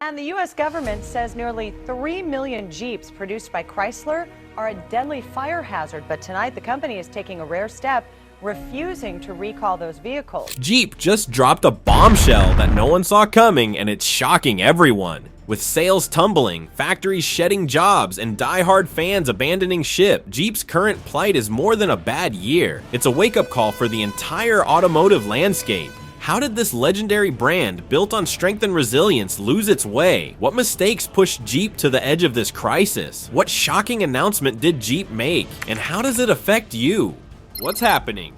And the U.S. government says nearly 3 million Jeeps produced by Chrysler are a deadly fire hazard. But tonight, the company is taking a rare step, refusing to recall those vehicles. Jeep just dropped a bombshell that no one saw coming, and it's shocking everyone. With sales tumbling, factories shedding jobs, and die-hard fans abandoning ship, Jeep's current plight is more than a bad year. It's a wake-up call for the entire automotive landscape. How did this legendary brand, built on strength and resilience, lose its way? What mistakes pushed Jeep to the edge of this crisis? What shocking announcement did Jeep make? And how does it affect you? What's happening?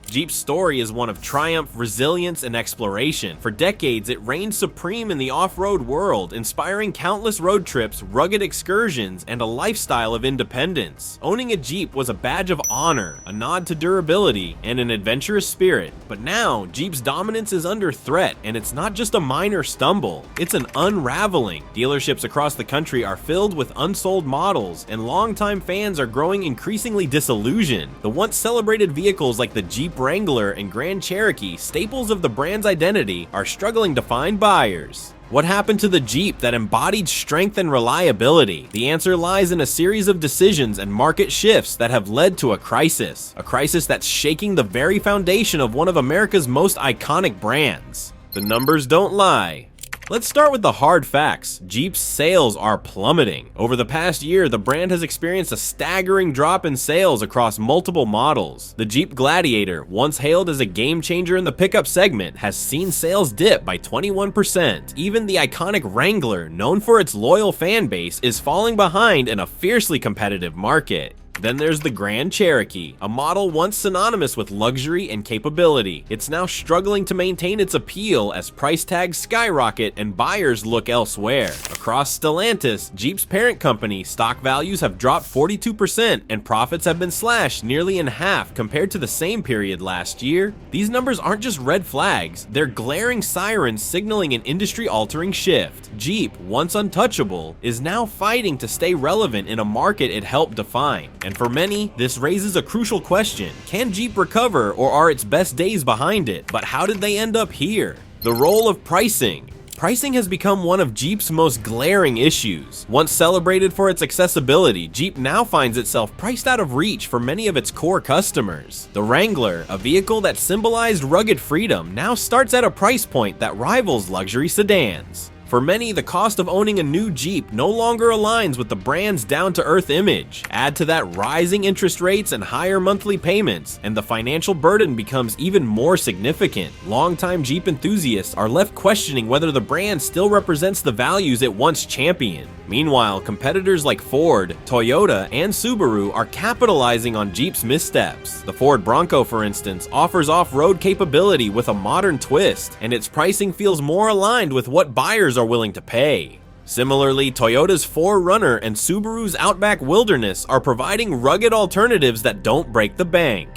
Jeep's story is one of triumph, resilience, and exploration. For decades, it reigned supreme in the off-road world, inspiring countless road trips, rugged excursions, and a lifestyle of independence. Owning a Jeep was a badge of honor, a nod to durability, and an adventurous spirit. But now, Jeep's dominance is under threat, and it's not just a minor stumble, it's an unraveling. Dealerships across the country are filled with unsold models, and longtime fans are growing increasingly disillusioned. The once celebrated vehicles like the Jeep Wrangler and Grand Cherokee, staples of the brand's identity, are struggling to find buyers. What happened to the Jeep that embodied strength and reliability? The answer lies in a series of decisions and market shifts that have led to a crisis that's shaking the very foundation of one of America's most iconic brands. The numbers don't lie. Let's start with the hard facts. Jeep's sales are plummeting. Over the past year, the brand has experienced a staggering drop in sales across multiple models. The Jeep Gladiator, once hailed as a game changer in the pickup segment, has seen sales dip by 21%. Even the iconic Wrangler, known for its loyal fan base, is falling behind in a fiercely competitive market. Then there's the Grand Cherokee, a model once synonymous with luxury and capability. It's now struggling to maintain its appeal as price tags skyrocket and buyers look elsewhere. Across Stellantis, Jeep's parent company, stock values have dropped 42% and profits have been slashed nearly in half compared to the same period last year. These numbers aren't just red flags, they're glaring sirens signaling an industry-altering shift. Jeep, once untouchable, is now fighting to stay relevant in a market it helped define. And for many, this raises a crucial question. Can Jeep recover, or are its best days behind it? But how did they end up here? The role of pricing. Pricing has become one of Jeep's most glaring issues. Once celebrated for its accessibility, Jeep now finds itself priced out of reach for many of its core customers. The Wrangler, a vehicle that symbolized rugged freedom, now starts at a price point that rivals luxury sedans. For many, the cost of owning a new Jeep no longer aligns with the brand's down-to-earth image. Add to that rising interest rates and higher monthly payments, and the financial burden becomes even more significant. Longtime Jeep enthusiasts are left questioning whether the brand still represents the values it once championed. Meanwhile, competitors like Ford, Toyota, and Subaru are capitalizing on Jeep's missteps. The Ford Bronco, for instance, offers off-road capability with a modern twist, and its pricing feels more aligned with what buyers are willing to pay. Similarly, Toyota's 4Runner and Subaru's Outback Wilderness are providing rugged alternatives that don't break the bank.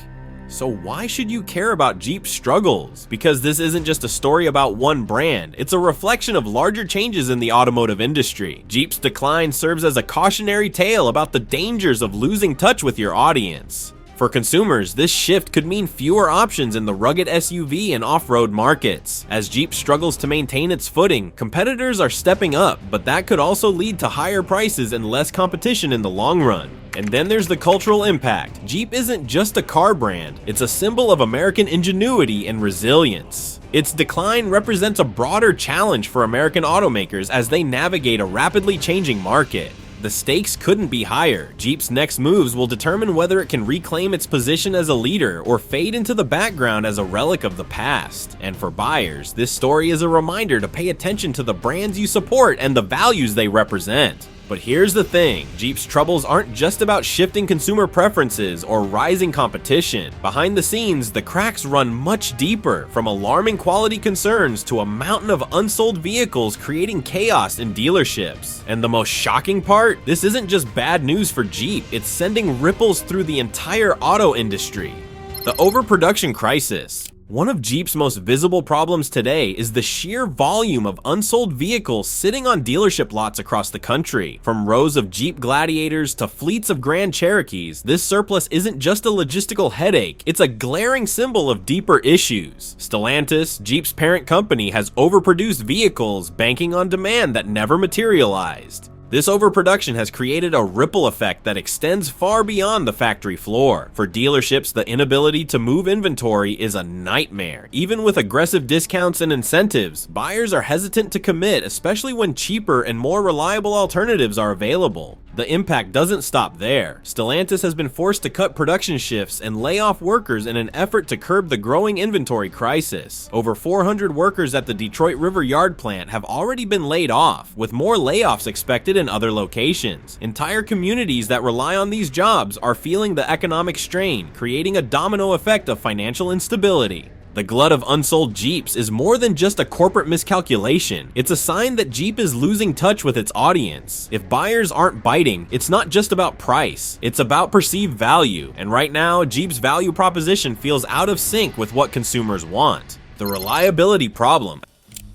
So why should you care about Jeep's struggles? Because this isn't just a story about one brand, it's a reflection of larger changes in the automotive industry. Jeep's decline serves as a cautionary tale about the dangers of losing touch with your audience. For consumers, this shift could mean fewer options in the rugged SUV and off-road markets. As Jeep struggles to maintain its footing, competitors are stepping up, but that could also lead to higher prices and less competition in the long run. And then there's the cultural impact. Jeep isn't just a car brand, it's a symbol of American ingenuity and resilience. Its decline represents a broader challenge for American automakers as they navigate a rapidly changing market. The stakes couldn't be higher. Jeep's next moves will determine whether it can reclaim its position as a leader or fade into the background as a relic of the past. And for buyers, this story is a reminder to pay attention to the brands you support and the values they represent. But here's the thing, Jeep's troubles aren't just about shifting consumer preferences or rising competition. Behind the scenes, the cracks run much deeper, from alarming quality concerns to a mountain of unsold vehicles creating chaos in dealerships. And the most shocking part? This isn't just bad news for Jeep, it's sending ripples through the entire auto industry. The overproduction crisis. One of Jeep's most visible problems today is the sheer volume of unsold vehicles sitting on dealership lots across the country. From rows of Jeep Gladiators to fleets of Grand Cherokees, this surplus isn't just a logistical headache, it's a glaring symbol of deeper issues. Stellantis, Jeep's parent company, has overproduced vehicles, banking on demand that never materialized. This overproduction has created a ripple effect that extends far beyond the factory floor. For dealerships, the inability to move inventory is a nightmare. Even with aggressive discounts and incentives, buyers are hesitant to commit, especially when cheaper and more reliable alternatives are available. The impact doesn't stop there. Stellantis has been forced to cut production shifts and lay off workers in an effort to curb the growing inventory crisis. Over 400 workers at the Detroit River Yard plant have already been laid off, with more layoffs expected in other locations. Entire communities that rely on these jobs are feeling the economic strain, creating a domino effect of financial instability. The glut of unsold Jeeps is more than just a corporate miscalculation. It's a sign that Jeep is losing touch with its audience. If buyers aren't biting, it's not just about price, it's about perceived value. And right now, Jeep's value proposition feels out of sync with what consumers want. The reliability problem.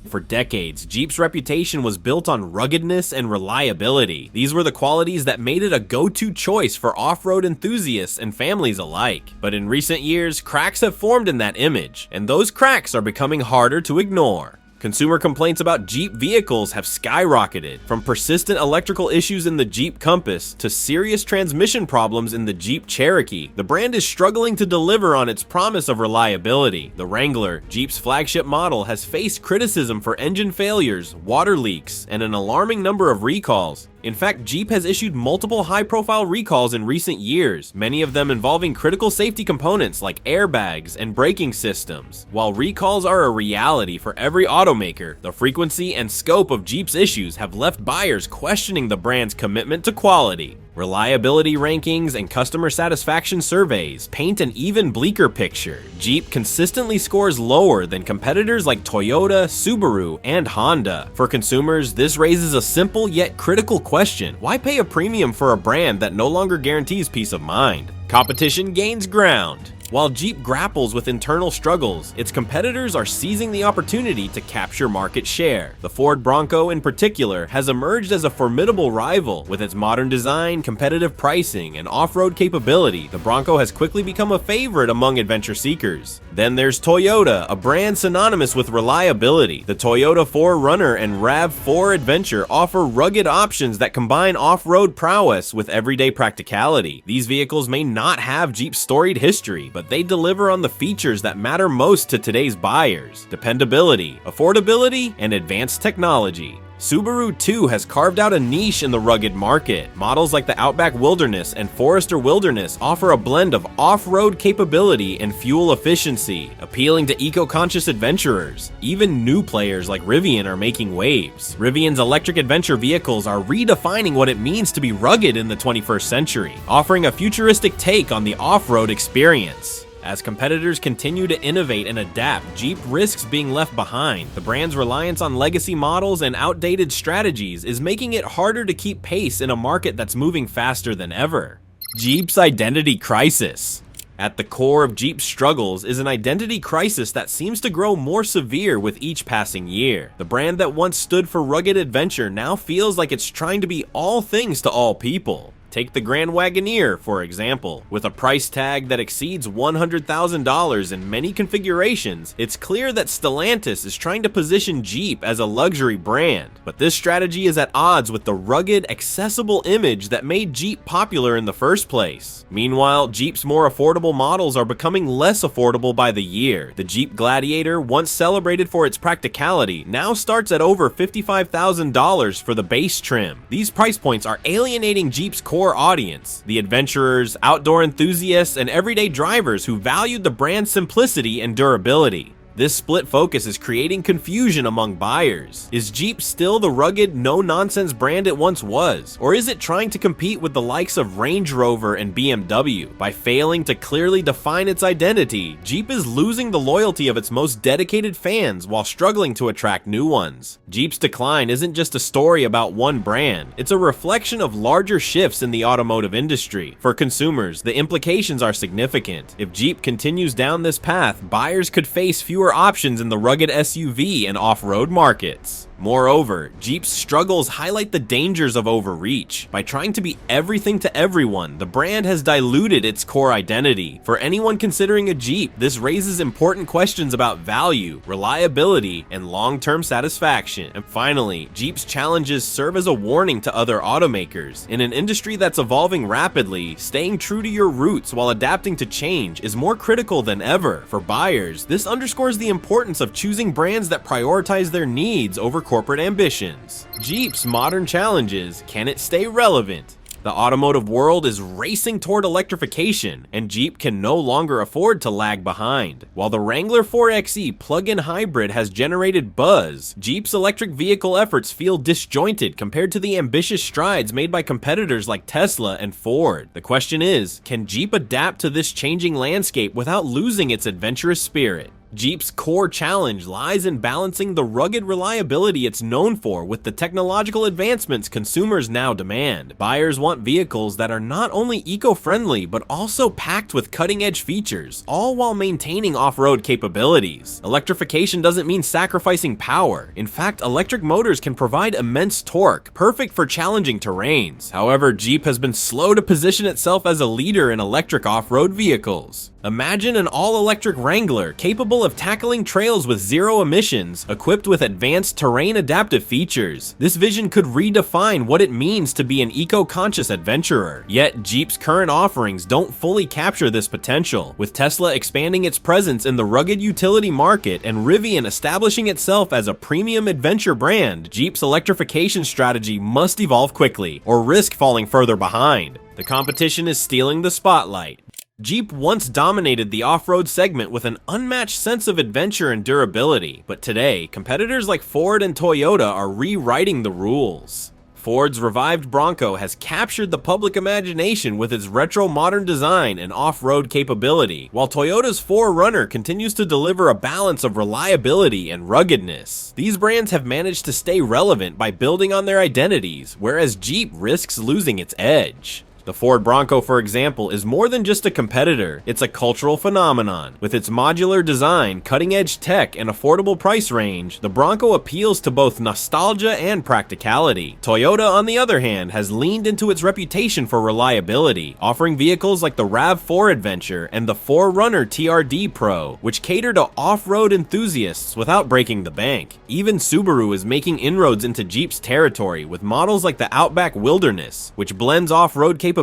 For decades, Jeep's reputation was built on ruggedness and reliability. These were the qualities that made it a go-to choice for off-road enthusiasts and families alike. But in recent years, cracks have formed in that image, and those cracks are becoming harder to ignore. Consumer complaints about Jeep vehicles have skyrocketed, from persistent electrical issues in the Jeep Compass to serious transmission problems in the Jeep Cherokee. The brand is struggling to deliver on its promise of reliability. The Wrangler, Jeep's flagship model, has faced criticism for engine failures, water leaks, and an alarming number of recalls. In fact, Jeep has issued multiple high-profile recalls in recent years, many of them involving critical safety components like airbags and braking systems. While recalls are a reality for every automaker, the frequency and scope of Jeep's issues have left buyers questioning the brand's commitment to quality. Reliability rankings and customer satisfaction surveys paint an even bleaker picture. Jeep consistently scores lower than competitors like Toyota, Subaru, and Honda. For consumers, this raises a simple yet critical question: why pay a premium for a brand that no longer guarantees peace of mind? Competition gains ground. While Jeep grapples with internal struggles, its competitors are seizing the opportunity to capture market share. The Ford Bronco in particular has emerged as a formidable rival. With its modern design, competitive pricing, and off-road capability, the Bronco has quickly become a favorite among adventure seekers. Then there's Toyota, a brand synonymous with reliability. The Toyota 4Runner and RAV4 Adventure offer rugged options that combine off-road prowess with everyday practicality. These vehicles may not have Jeep's storied history, but they deliver on the features that matter most to today's buyers: dependability, affordability, and advanced technology. Subaru too has carved out a niche in the rugged market. Models like the Outback Wilderness and Forester Wilderness offer a blend of off-road capability and fuel efficiency, appealing to eco-conscious adventurers. Even new players like Rivian are making waves. Rivian's electric adventure vehicles are redefining what it means to be rugged in the 21st century, offering a futuristic take on the off-road experience. As competitors continue to innovate and adapt, Jeep risks being left behind. The brand's reliance on legacy models and outdated strategies is making it harder to keep pace in a market that's moving faster than ever. Jeep's identity crisis. At the core of Jeep's struggles is an identity crisis that seems to grow more severe with each passing year. The brand that once stood for rugged adventure now feels like it's trying to be all things to all people. Take the Grand Wagoneer, for example. With a price tag that exceeds $100,000 in many configurations, it's clear that Stellantis is trying to position Jeep as a luxury brand. But this strategy is at odds with the rugged, accessible image that made Jeep popular in the first place. Meanwhile, Jeep's more affordable models are becoming less affordable by the year. The Jeep Gladiator, once celebrated for its practicality, now starts at over $55,000 for the base trim. These price points are alienating Jeep's core audience: the adventurers, outdoor enthusiasts, and everyday drivers who valued the brand's simplicity and durability. This split focus is creating confusion among buyers. Is Jeep still the rugged, no-nonsense brand it once was? Or is it trying to compete with the likes of Range Rover and BMW? By failing to clearly define its identity, Jeep is losing the loyalty of its most dedicated fans while struggling to attract new ones. Jeep's decline isn't just a story about one brand, it's a reflection of larger shifts in the automotive industry. For consumers, the implications are significant. If Jeep continues down this path, buyers could face fewer options in the rugged SUV and off-road markets. Moreover, Jeep's struggles highlight the dangers of overreach. By trying to be everything to everyone, the brand has diluted its core identity. For anyone considering a Jeep, this raises important questions about value, reliability, and long-term satisfaction. And finally, Jeep's challenges serve as a warning to other automakers. In an industry that's evolving rapidly, staying true to your roots while adapting to change is more critical than ever. For buyers, this underscores the importance of choosing brands that prioritize their needs over corporate ambitions. Jeep's modern challenges: can it stay relevant? The automotive world is racing toward electrification, and Jeep can no longer afford to lag behind. While the Wrangler 4xe plug-in hybrid has generated buzz, Jeep's electric vehicle efforts feel disjointed compared to the ambitious strides made by competitors like Tesla and Ford. The question is, can Jeep adapt to this changing landscape without losing its adventurous spirit? Jeep's core challenge lies in balancing the rugged reliability it's known for with the technological advancements consumers now demand. Buyers want vehicles that are not only eco-friendly but also packed with cutting-edge features, all while maintaining off-road capabilities. Electrification doesn't mean sacrificing power. In fact, electric motors can provide immense torque, perfect for challenging terrains. However, Jeep has been slow to position itself as a leader in electric off-road vehicles. Imagine an all-electric Wrangler capable of tackling trails with zero emissions, equipped with advanced terrain-adaptive features. This vision could redefine what it means to be an eco-conscious adventurer. Yet, Jeep's current offerings don't fully capture this potential. With Tesla expanding its presence in the rugged utility market and Rivian establishing itself as a premium adventure brand, Jeep's electrification strategy must evolve quickly, or risk falling further behind. The competition is stealing the spotlight. Jeep once dominated the off-road segment with an unmatched sense of adventure and durability, but today, competitors like Ford and Toyota are rewriting the rules. Ford's revived Bronco has captured the public imagination with its retro modern design and off-road capability, while Toyota's 4Runner continues to deliver a balance of reliability and ruggedness. These brands have managed to stay relevant by building on their identities, whereas Jeep risks losing its edge. The Ford Bronco, for example, is more than just a competitor, it's a cultural phenomenon. With its modular design, cutting-edge tech, and affordable price range, the Bronco appeals to both nostalgia and practicality. Toyota, on the other hand, has leaned into its reputation for reliability, offering vehicles like the RAV4 Adventure and the 4Runner TRD Pro, which cater to off-road enthusiasts without breaking the bank. Even Subaru is making inroads into Jeep's territory with models like the Outback Wilderness, which blends off-road capabilities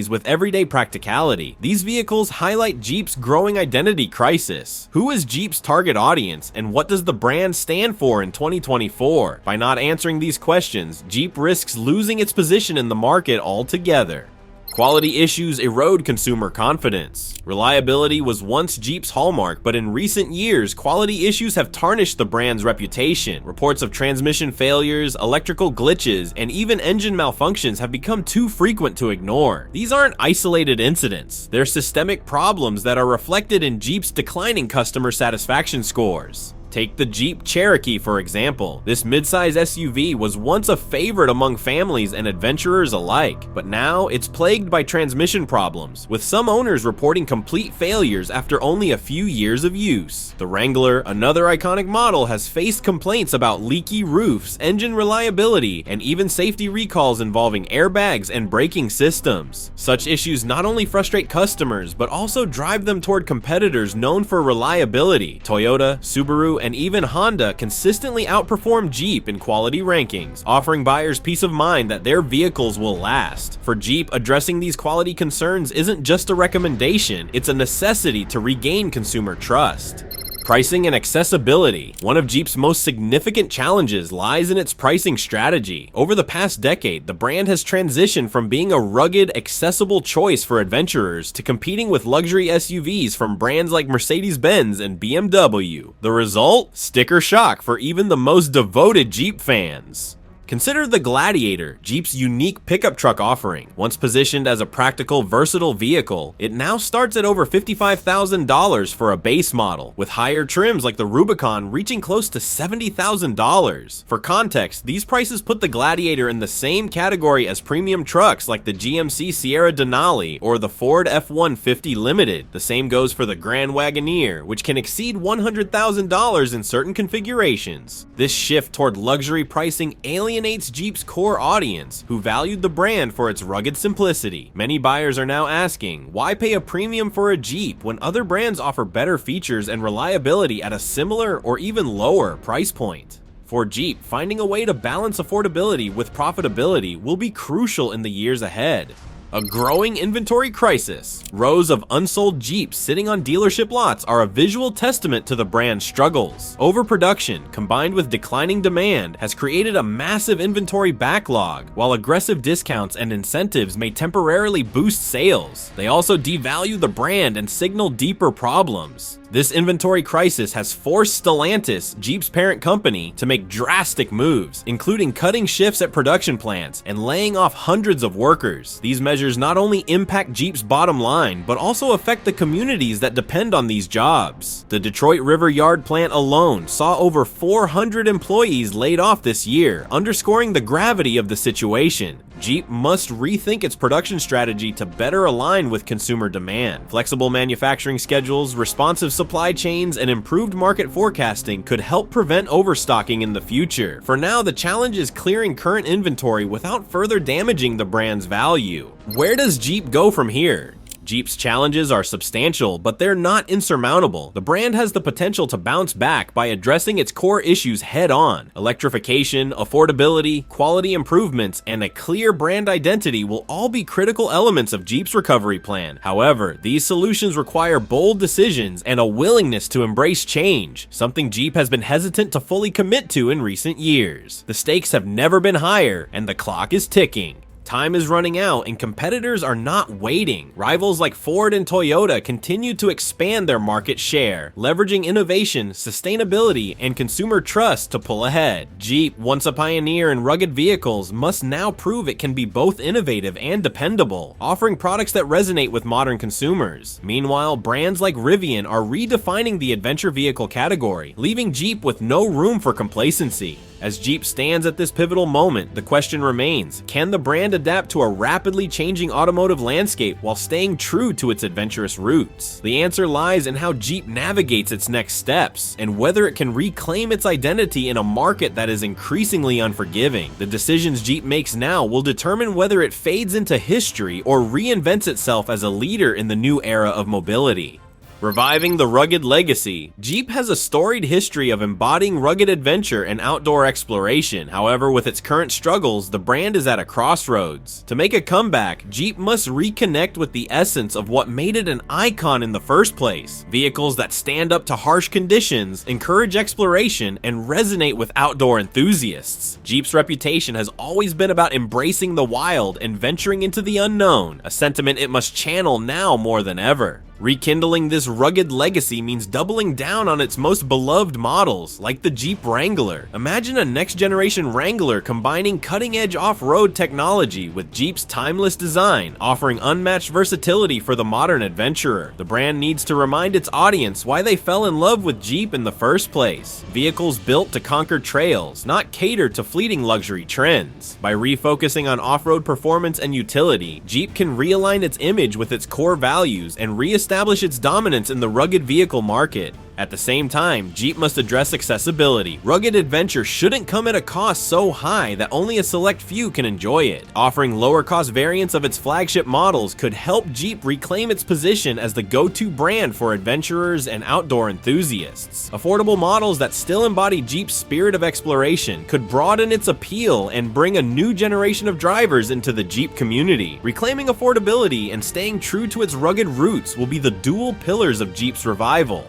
with everyday practicality. These vehicles highlight Jeep's growing identity crisis. Who is Jeep's target audience, and what does the brand stand for in 2024? By not answering these questions, Jeep risks losing its position in the market altogether. Quality issues erode consumer confidence. Reliability was once Jeep's hallmark, but in recent years, quality issues have tarnished the brand's reputation. Reports of transmission failures, electrical glitches, and even engine malfunctions have become too frequent to ignore. These aren't isolated incidents. They're systemic problems that are reflected in Jeep's declining customer satisfaction scores. Take the Jeep Cherokee, for example. This midsize SUV was once a favorite among families and adventurers alike, but now it's plagued by transmission problems, with some owners reporting complete failures after only a few years of use. The Wrangler, another iconic model, has faced complaints about leaky roofs, engine reliability, and even safety recalls involving airbags and braking systems. Such issues not only frustrate customers, but also drive them toward competitors known for reliability. Toyota, Subaru, and even Honda consistently outperform Jeep in quality rankings, offering buyers peace of mind that their vehicles will last. For Jeep, addressing these quality concerns isn't just a recommendation, it's a necessity to regain consumer trust. Pricing and accessibility. One of Jeep's most significant challenges lies in its pricing strategy. Over the past decade, the brand has transitioned from being a rugged, accessible choice for adventurers to competing with luxury SUVs from brands like Mercedes-Benz and BMW. The result? Sticker shock for even the most devoted Jeep fans. Consider the Gladiator, Jeep's unique pickup truck offering. Once positioned as a practical, versatile vehicle, it now starts at over $55,000 for a base model, with higher trims like the Rubicon reaching close to $70,000. For context, these prices put the Gladiator in the same category as premium trucks like the GMC Sierra Denali or the Ford F-150 Limited. The same goes for the Grand Wagoneer, which can exceed $100,000 in certain configurations. This shift toward luxury pricing alienates Jeep's core audience, who valued the brand for its rugged simplicity. Many buyers are now asking, why pay a premium for a Jeep when other brands offer better features and reliability at a similar or even lower price point? For Jeep, finding a way to balance affordability with profitability will be crucial in the years ahead. A growing inventory crisis. Rows of unsold Jeeps sitting on dealership lots are a visual testament to the brand's struggles. Overproduction, combined with declining demand, has created a massive inventory backlog. While aggressive discounts and incentives may temporarily boost sales, they also devalue the brand and signal deeper problems. This inventory crisis has forced Stellantis, Jeep's parent company, to make drastic moves, including cutting shifts at production plants and laying off hundreds of workers. These measures not only impact Jeep's bottom line, but also affect the communities that depend on these jobs. The Detroit River Yard plant alone saw over 400 employees laid off this year, underscoring the gravity of the situation. Jeep must rethink its production strategy to better align with consumer demand. Flexible manufacturing schedules, responsive supply chains, and improved market forecasting could help prevent overstocking in the future. For now, the challenge is clearing current inventory without further damaging the brand's value. Where does Jeep go from here? Jeep's challenges are substantial, but they're not insurmountable. The brand has the potential to bounce back by addressing its core issues head-on. Electrification, affordability, quality improvements, and a clear brand identity will all be critical elements of Jeep's recovery plan. However, these solutions require bold decisions and a willingness to embrace change, something Jeep has been hesitant to fully commit to in recent years. The stakes have never been higher, and the clock is ticking. Time is running out and competitors are not waiting. Rivals like Ford and Toyota continue to expand their market share, leveraging innovation, sustainability, and consumer trust to pull ahead. Jeep, once a pioneer in rugged vehicles, must now prove it can be both innovative and dependable, offering products that resonate with modern consumers. Meanwhile, brands like Rivian are redefining the adventure vehicle category, leaving Jeep with no room for complacency. As Jeep stands at this pivotal moment, the question remains, can the brand adapt to a rapidly changing automotive landscape while staying true to its adventurous roots? The answer lies in how Jeep navigates its next steps, and whether it can reclaim its identity in a market that is increasingly unforgiving. The decisions Jeep makes now will determine whether it fades into history or reinvents itself as a leader in the new era of mobility. Reviving the rugged legacy. Jeep has a storied history of embodying rugged adventure and outdoor exploration. However, with its current struggles, the brand is at a crossroads. To make a comeback, Jeep must reconnect with the essence of what made it an icon in the first place. Vehicles that stand up to harsh conditions, encourage exploration, and resonate with outdoor enthusiasts. Jeep's reputation has always been about embracing the wild and venturing into the unknown, a sentiment it must channel now more than ever. Rekindling this rugged legacy means doubling down on its most beloved models, like the Jeep Wrangler. Imagine a next-generation Wrangler combining cutting-edge off-road technology with Jeep's timeless design, offering unmatched versatility for the modern adventurer. The brand needs to remind its audience why they fell in love with Jeep in the first place. Vehicles built to conquer trails, not cater to fleeting luxury trends. By refocusing on off-road performance and utility, Jeep can realign its image with its core values and reestablish its dominance in the rugged vehicle market. At the same time, Jeep must address accessibility. Rugged adventure shouldn't come at a cost so high that only a select few can enjoy it. Offering lower-cost variants of its flagship models could help Jeep reclaim its position as the go-to brand for adventurers and outdoor enthusiasts. Affordable models that still embody Jeep's spirit of exploration could broaden its appeal and bring a new generation of drivers into the Jeep community. Reclaiming affordability and staying true to its rugged roots will be the dual pillars of Jeep's revival.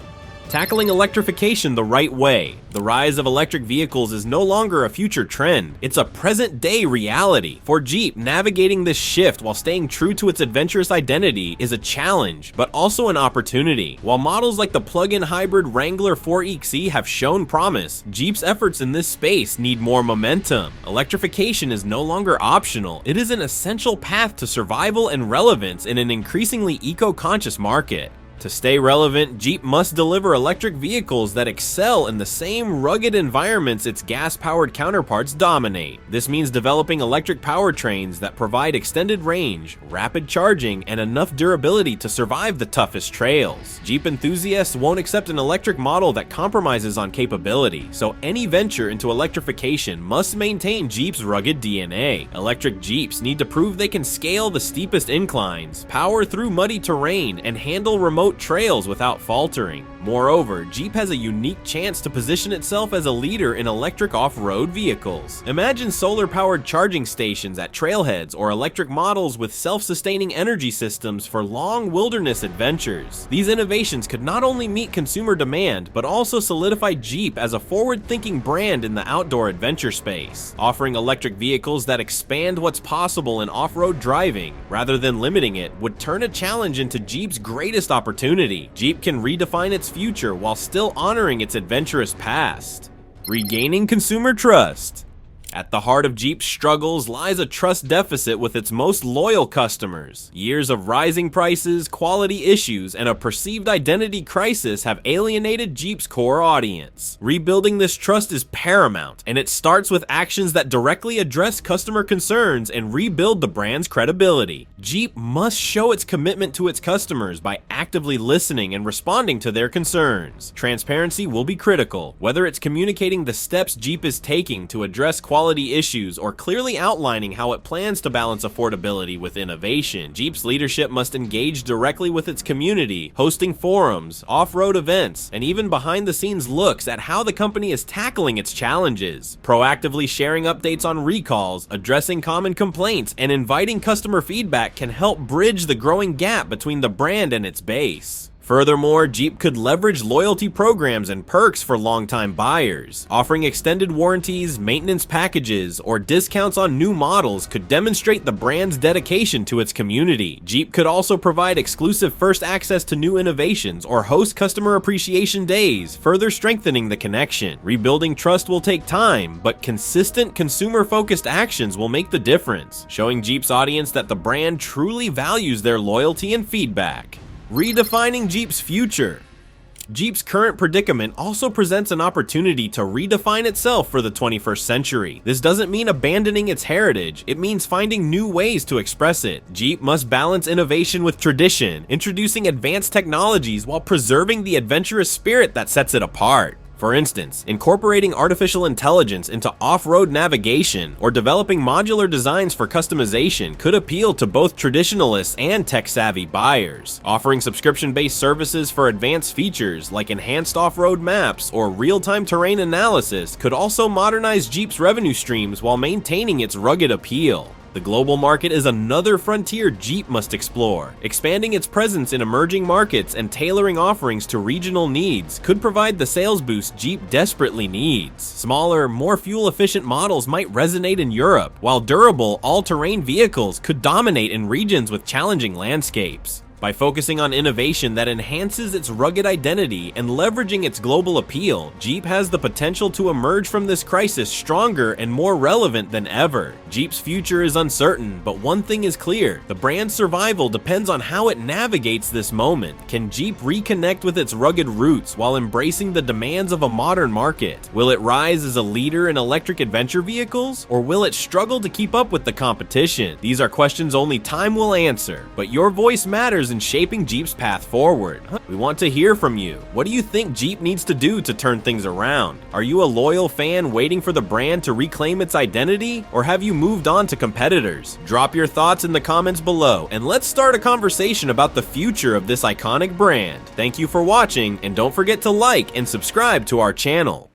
Tackling electrification the right way. The rise of electric vehicles is no longer a future trend, it's a present-day reality. For Jeep, navigating this shift while staying true to its adventurous identity is a challenge, but also an opportunity. While models like the plug-in hybrid Wrangler 4xe have shown promise, Jeep's efforts in this space need more momentum. Electrification is no longer optional, it is an essential path to survival and relevance in an increasingly eco-conscious market. To stay relevant, Jeep must deliver electric vehicles that excel in the same rugged environments its gas-powered counterparts dominate. This means developing electric powertrains that provide extended range, rapid charging, and enough durability to survive the toughest trails. Jeep enthusiasts won't accept an electric model that compromises on capability, so any venture into electrification must maintain Jeep's rugged DNA. Electric Jeeps need to prove they can scale the steepest inclines, power through muddy terrain, and handle remote trails without faltering. Moreover, Jeep has a unique chance to position itself as a leader in electric off-road vehicles. Imagine solar-powered charging stations at trailheads or electric models with self-sustaining energy systems for long wilderness adventures. These innovations could not only meet consumer demand, but also solidify Jeep as a forward-thinking brand in the outdoor adventure space. Offering electric vehicles that expand what's possible in off-road driving, rather than limiting it, would turn a challenge into Jeep's greatest opportunity. Jeep can redefine its future while still honoring its adventurous past. Regaining consumer trust. At the heart of Jeep's struggles lies a trust deficit with its most loyal customers. Years of rising prices, quality issues, and a perceived identity crisis have alienated Jeep's core audience. Rebuilding this trust is paramount, and it starts with actions that directly address customer concerns and rebuild the brand's credibility. Jeep must show its commitment to its customers by actively listening and responding to their concerns. Transparency will be critical, whether it's communicating the steps Jeep is taking to address quality issues or clearly outlining how it plans to balance affordability with innovation. Jeep's leadership must engage directly with its community, hosting forums, off-road events, and even behind-the-scenes looks at how the company is tackling its challenges. Proactively sharing updates on recalls, addressing common complaints, and inviting customer feedback can help bridge the growing gap between the brand and its base. Furthermore, Jeep could leverage loyalty programs and perks for longtime buyers. Offering extended warranties, maintenance packages, or discounts on new models could demonstrate the brand's dedication to its community. Jeep could also provide exclusive first access to new innovations or host customer appreciation days, further strengthening the connection. Rebuilding trust will take time, but consistent consumer-focused actions will make the difference, showing Jeep's audience that the brand truly values their loyalty and feedback. Redefining Jeep's future. Jeep's current predicament also presents an opportunity to redefine itself for the 21st century. This doesn't mean abandoning its heritage, it means finding new ways to express it. Jeep must balance innovation with tradition, introducing advanced technologies while preserving the adventurous spirit that sets it apart. For instance, incorporating artificial intelligence into off-road navigation or developing modular designs for customization could appeal to both traditionalists and tech-savvy buyers. Offering subscription-based services for advanced features like enhanced off-road maps or real-time terrain analysis could also modernize Jeep's revenue streams while maintaining its rugged appeal. The global market is another frontier Jeep must explore. Expanding its presence in emerging markets and tailoring offerings to regional needs could provide the sales boost Jeep desperately needs. Smaller, more fuel-efficient models might resonate in Europe, while durable, all-terrain vehicles could dominate in regions with challenging landscapes. By focusing on innovation that enhances its rugged identity and leveraging its global appeal, Jeep has the potential to emerge from this crisis stronger and more relevant than ever. Jeep's future is uncertain, but one thing is clear: the brand's survival depends on how it navigates this moment. Can Jeep reconnect with its rugged roots while embracing the demands of a modern market? Will it rise as a leader in electric adventure vehicles, or will it struggle to keep up with the competition? These are questions only time will answer, but your voice matters in shaping Jeep's path forward. We want to hear from you. What do you think Jeep needs to do to turn things around? Are you a loyal fan waiting for the brand to reclaim its identity, or have you moved on to competitors? Drop your thoughts in the comments below, and let's start a conversation about the future of this iconic brand. Thank you for watching, and don't forget to like and subscribe to our channel.